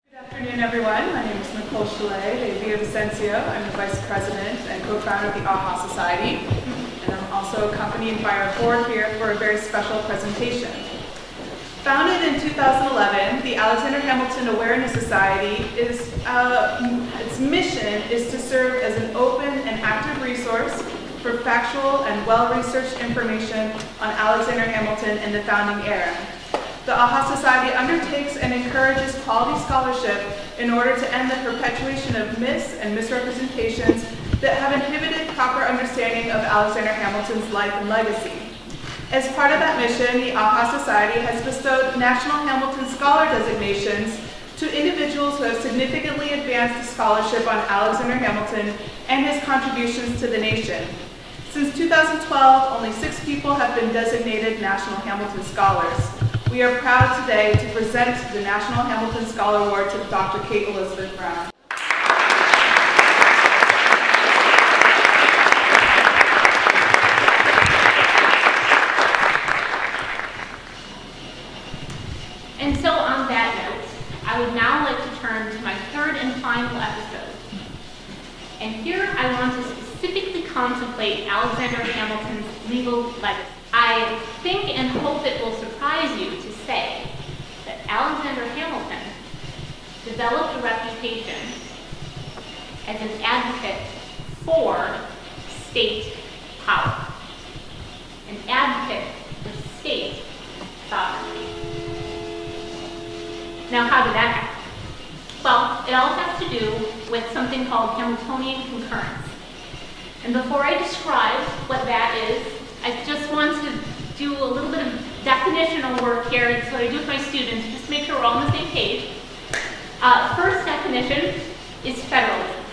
Good afternoon, everyone. My name is Nicole Chalet de Villavicencio. I'm the Vice President and co-founder of the AHA Society, and I'm also accompanied by our board here for a very special presentation. Founded in 2011, the Alexander Hamilton Awareness Society its mission is to serve as an open and active resource for factual and well-researched information on Alexander Hamilton and the founding era. The AHA Society undertakes and encourages quality scholarship in order to end the perpetuation of myths and misrepresentations that have inhibited proper understanding of Alexander Hamilton's life and legacy. As part of that mission, the AHA Society has bestowed National Hamilton Scholar designations to individuals who have significantly advanced the scholarship on Alexander Hamilton and his contributions to the nation. Since 2012, only 6 people have been designated National Hamilton Scholars. We are proud today to present the National Hamilton Scholar Award to Dr. Kate Elizabeth Brown. And so on that note, I would now like to turn to my third and final episode. And here I want to specifically contemplate Alexander Hamilton's legal legacy. I think and hope it will surprise you to say that Alexander Hamilton developed a reputation as an advocate for state power, an advocate for state sovereignty. Now, how did that happen? Well, it all has to do with something called Hamiltonian concurrence. And before I describe what that is, I just want to do a little bit of definitional work here. It's what I do with my students, just to make sure we're all on the same page. First definition is federalism.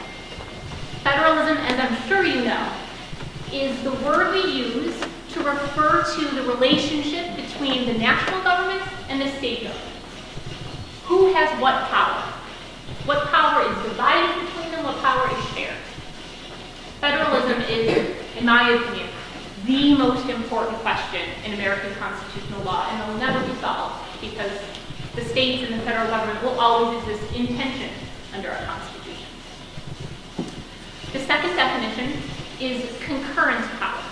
Federalism, as I'm sure you know, is the word we use to refer to the relationship between the national government and the state government. Who has what power? What power is divided between them? What power is shared? Federalism is, in my opinion, the most important question in American constitutional law, and it will never be solved because the states and the federal government will always exist in tension under our Constitution. The second definition is concurrent power.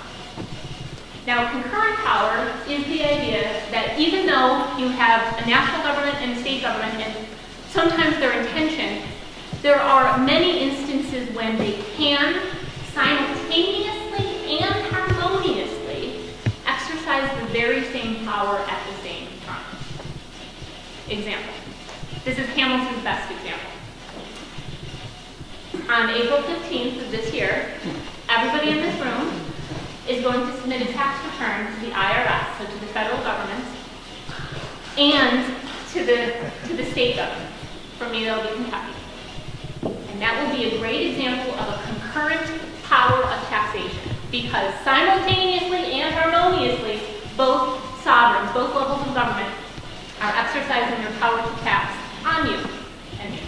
Now, concurrent power is the idea that even though you have a national government and a state government, and sometimes they're in tension, there are many instances when they can simultaneously and harmoniously exercise the very same power at the same time. Example. This is Hamilton's best example. On April 15th of this year, everybody in this room is going to submit a tax return to the IRS, so to the federal government, and to the state government. For me, that'll be Kentucky. And that will be a great example of a concurrent power of taxation, because simultaneously and harmoniously, both sovereigns, both levels of government, are exercising their power to tax on you and me.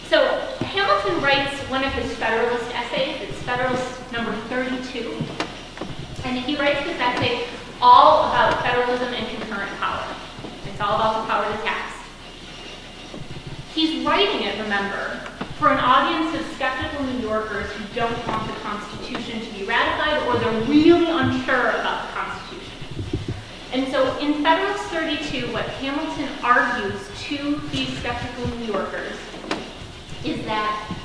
So Hamilton writes one of his Federalist essays. It's Federalist number 32. And he writes this essay all about federalism and concurrent power. It's all about the power to tax. He's writing it, remember, for an audience of skeptical New Yorkers who don't want the Constitution to be ratified, or they're really unsure about the Constitution. And so in Federalist 32, what Hamilton argues to these skeptical New Yorkers is that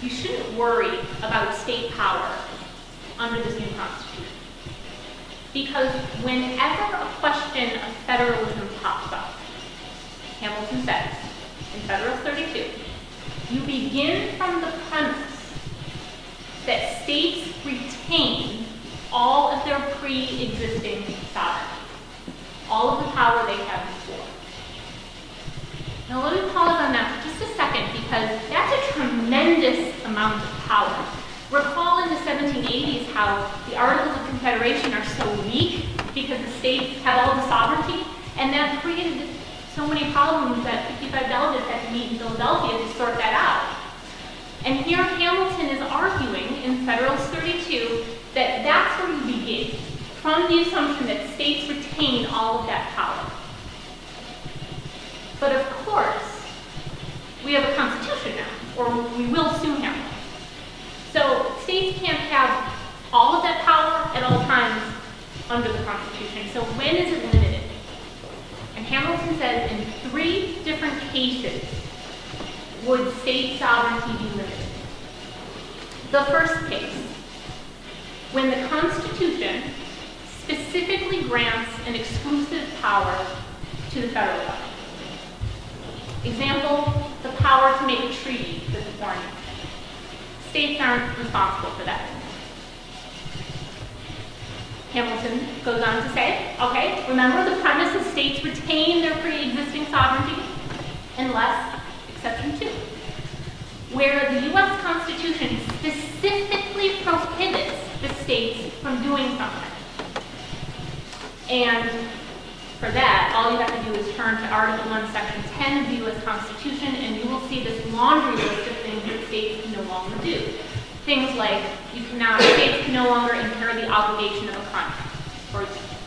you shouldn't worry about state power under this new Constitution. Because whenever a question of federalism pops up, Hamilton says in Federalist 32, you begin from the premise that states retain all of their pre-existing sovereignty, all of the power they had before. Now let me pause on that for just a second, because that's a tremendous amount of power. Recall in the 1780s how the Articles of Confederation are so weak because the states have all the sovereignty, and that created so many problems that 55 delegates had to meet in Philadelphia to sort that out. And here Hamilton is arguing in Federalist 32 that that's where you begin, from the assumption that states retain all of that power. But of course, we have a constitution now, or we will soon have one. So states can't have all of that power at all times under the Constitution. So when is it limited? And Hamilton says in 3 different cases would state sovereignty be limited. The first case, when the Constitution specifically grants an exclusive power to the federal government. Example, the power to make a treaty with a foreign nation. States aren't responsible for that. Hamilton goes on to say, okay, remember the premise is states retain their pre-existing sovereignty unless, exception 2, where the U.S. Constitution specifically prohibits the states from doing something. And for that, all you have to do is turn to Article 1, Section 10 of the U.S. Constitution, and you will see this laundry list of things that states can no longer do. Things like states can no longer incur the obligation of a contract, for example.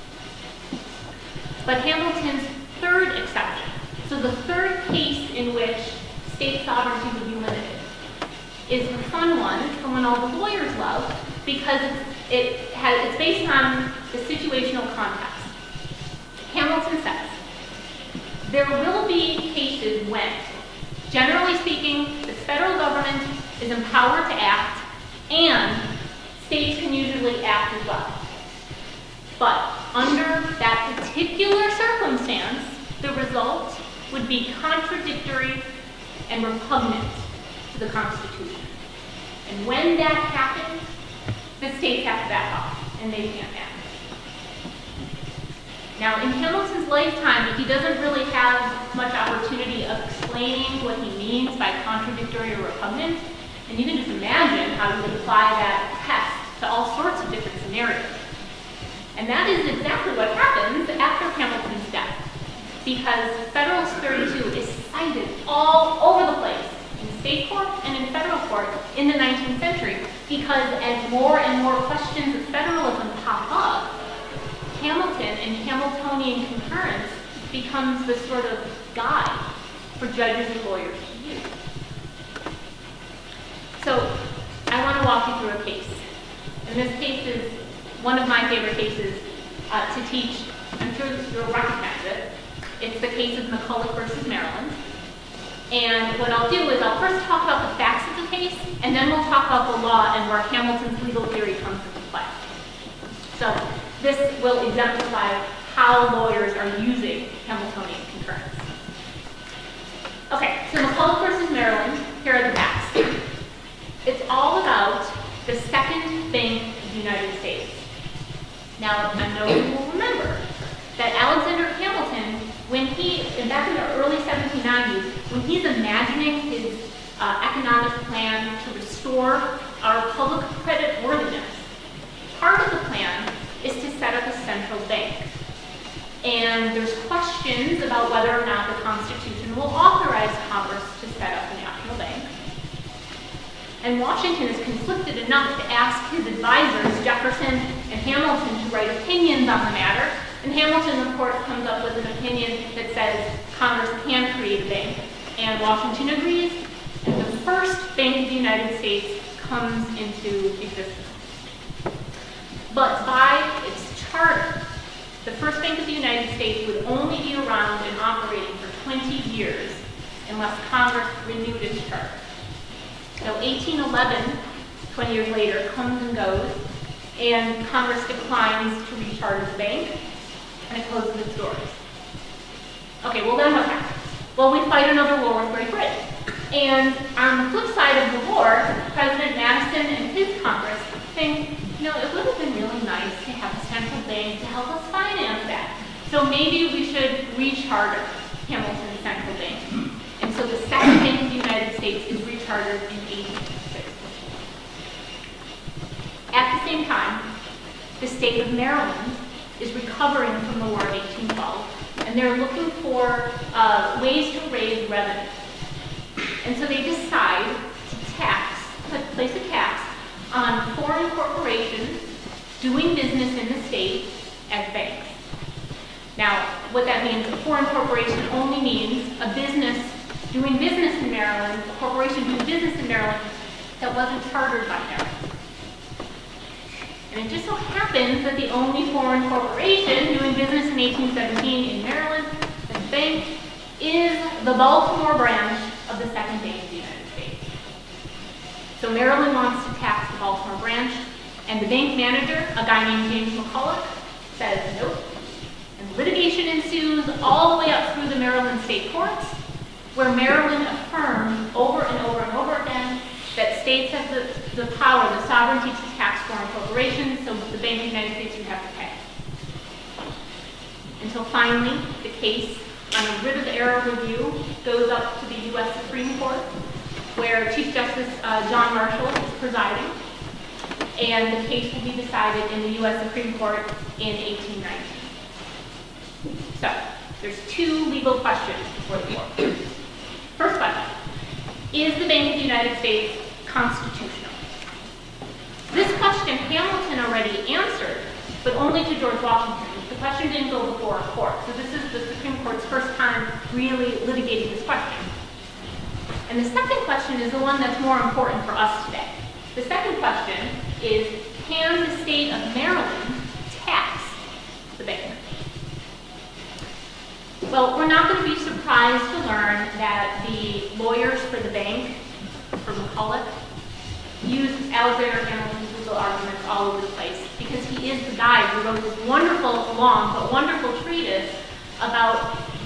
But Hamilton's third exception, so the third case in which state sovereignty would be limited, is the fun one, the one all the lawyers love, because it's based on the situational context. Hamilton says, there will be cases when, generally speaking, the federal government is empowered to act, and states can usually act as well. But under that particular circumstance, the result would be contradictory and repugnant to the Constitution. And when that happens, the states have to back off, and they can't act. Now, in Hamilton's lifetime, he doesn't really have much opportunity of explaining what he means by contradictory or repugnant, and you can just imagine how he would apply that test to all sorts of different scenarios. And that is exactly what happens after Hamilton's death, because Federalist 32 is cited all over the place, in state court and in federal court in the 19th century, because as more and more questions of federalism pop up, Hamilton and Hamiltonian concurrence becomes the sort of guide for judges and lawyers to use. So I want to walk you through a case. And this case is one of my favorite cases to teach. I'm sure you'll recognize it. It's the case of McCulloch versus Maryland. And what I'll do is I'll first talk about the facts of the case, and then we'll talk about the law and where Hamilton's legal theory comes into play. So this will exemplify how lawyers are using Hamiltonian concurrence. Okay, so McCulloch versus Maryland, here are the facts. It's all about the Second Bank of the United States. Now, I know you will remember that Alexander Hamilton, back in the early 1790s, when he's imagining his economic plan to restore our public credit worthiness, part of the plan is to set up a central bank. And there's questions about whether or not the Constitution will authorize Congress to set up a national bank. And Washington is conflicted enough to ask his advisors, Jefferson and Hamilton, to write opinions on the matter. And Hamilton, of course, comes up with an opinion that says Congress can create a bank. And Washington agrees, and the first Bank of the United States comes into existence. But by its charter, the first Bank of the United States would only be around and operating for 20 years unless Congress renewed its charter. So 1811, 20 years later, comes and goes, and Congress declines to recharter the bank, and it closes its doors. Okay, well then what happens? Well, we fight another war with Great Britain. And on the flip side of the war, President Madison and his Congress think, you know, it would have been really nice to have a central bank to help us finance that. So maybe we should recharter Hamilton's central bank. And so the Second Bank of the United States is rechartered in 1806. At the same time, the state of Maryland is recovering from the War of 1812, and they're looking for ways to raise revenue. And so they decide to place a tax on foreign corporations doing business in the state as banks. Now, what that means, a foreign corporation only means a business doing business in Maryland, a corporation doing business in Maryland that wasn't chartered by Maryland. And it just so happens that the only foreign corporation doing business in 1817 in Maryland, the bank, is the Baltimore branch of the Second Bank of the United States. So Maryland wants to tax the Baltimore branch, and the bank manager, a guy named James McCulloch, says nope. And litigation ensues all the way up through the Maryland state courts, where Maryland affirmed over and over and over again that states have the power, the sovereignty to tax foreign corporations, so the Bank of the United States would have to pay. Until finally, the case on a writ of error review goes up to the U.S. Supreme Court, where Chief Justice John Marshall is presiding, and the case will be decided in the U.S. Supreme Court in 1819. So, there's two legal questions before the court. First question, is the Bank of the United States constitutional? This question Hamilton already answered, but only to George Washington. The question didn't go before a court, so this is the Supreme Court's first time really litigating this question. And the second question is the one that's more important for us today. The second question is, can the state of Maryland tax the bank? Well, we're not going to be surprised to learn that the lawyers for the bank, for McCulloch, use Alexander Hamilton's legal arguments all over the place, because he is the guy who wrote this wonderful, long but wonderful treatise about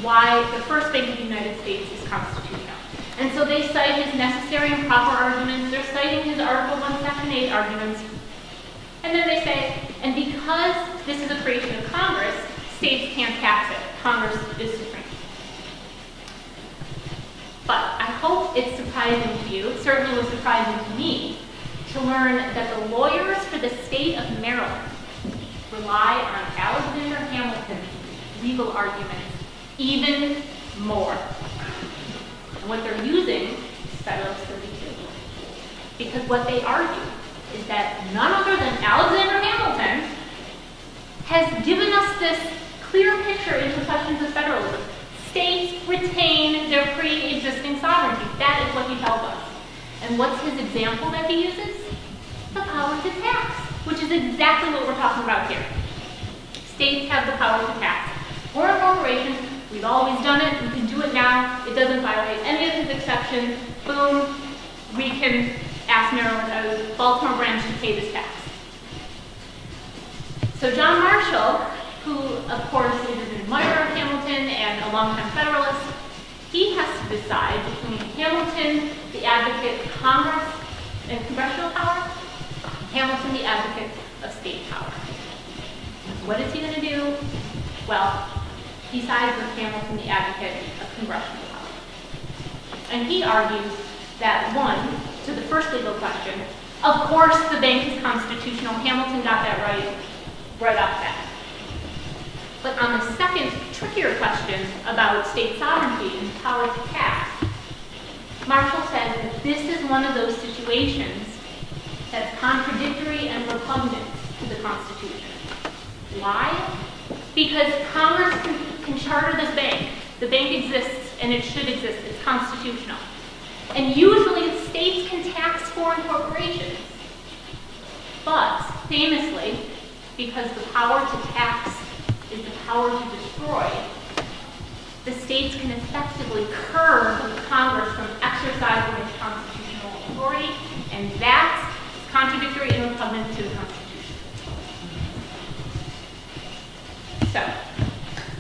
why the first Bank of the United States is constitutional. And so they cite his necessary and proper arguments, they're citing his Article 1, Section 8 arguments, and then they say, and because this is a creation of Congress, states can't tax it. Congress is supreme. But I hope it's surprising to you, it certainly was surprising to me, to learn that the lawyers for the state of Maryland rely on Alexander Hamilton's legal arguments even more. And what they're using is Federalist 32. Because what they argue is that none other than Alexander Hamilton has given us this clear picture into questions of federalism. States retain their pre-existing sovereignty. That is what he tells us. And what's his example that he uses? The power to tax, which is exactly what we're talking about here. States have the power to tax. Foreign corporations, we've always done it, we can do it now, it doesn't violate any of his exceptions, boom, we can ask Maryland, Baltimore branch to pay this tax. So John Marshall, who of course is an admirer of Hamilton and a longtime Federalist, he has to decide between Hamilton, the advocate of Congress and congressional power, Hamilton, the advocate of state power. What is he going to do? Well, he sides with Hamilton, the advocate of congressional power. And he argues that, one, to the first legal question, of course the bank is constitutional. Hamilton got that right off the bat. But on the second, trickier question about state sovereignty and power to tax, Marshall says that this is one of those situations that's contradictory and repugnant to the Constitution. Why? Because Congress can charter this bank. The bank exists, and it should exist. It's constitutional. And usually, states can tax foreign corporations. But, famously, because the power to tax is the power to destroy, the states can effectively curb Congress from exercising its constitutional authority, and that's contradictory and repugnant to the Constitution. So,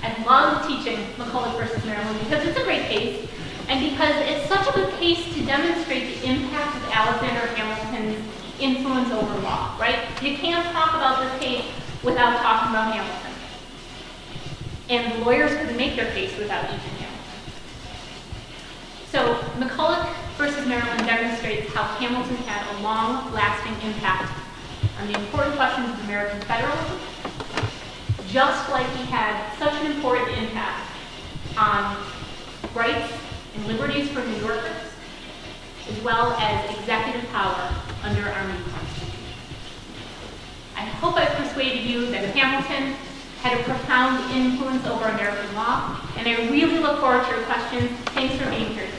I love teaching McCulloch versus Maryland because it's a great case, and because it's such a good case to demonstrate the impact of Alexander Hamilton's influence over law, right? You can't talk about this case without talking about Hamilton. And the lawyers couldn't make their case without using Hamilton. So McCulloch versus Maryland demonstrates how Hamilton had a long-lasting impact on the important questions of American federalism, just like he had such an important impact on rights and liberties for New Yorkers, as well as executive power under our new Constitution. I hope I've persuaded you that Hamilton had a profound influence over American law, and I really look forward to your questions. Thanks for being here today.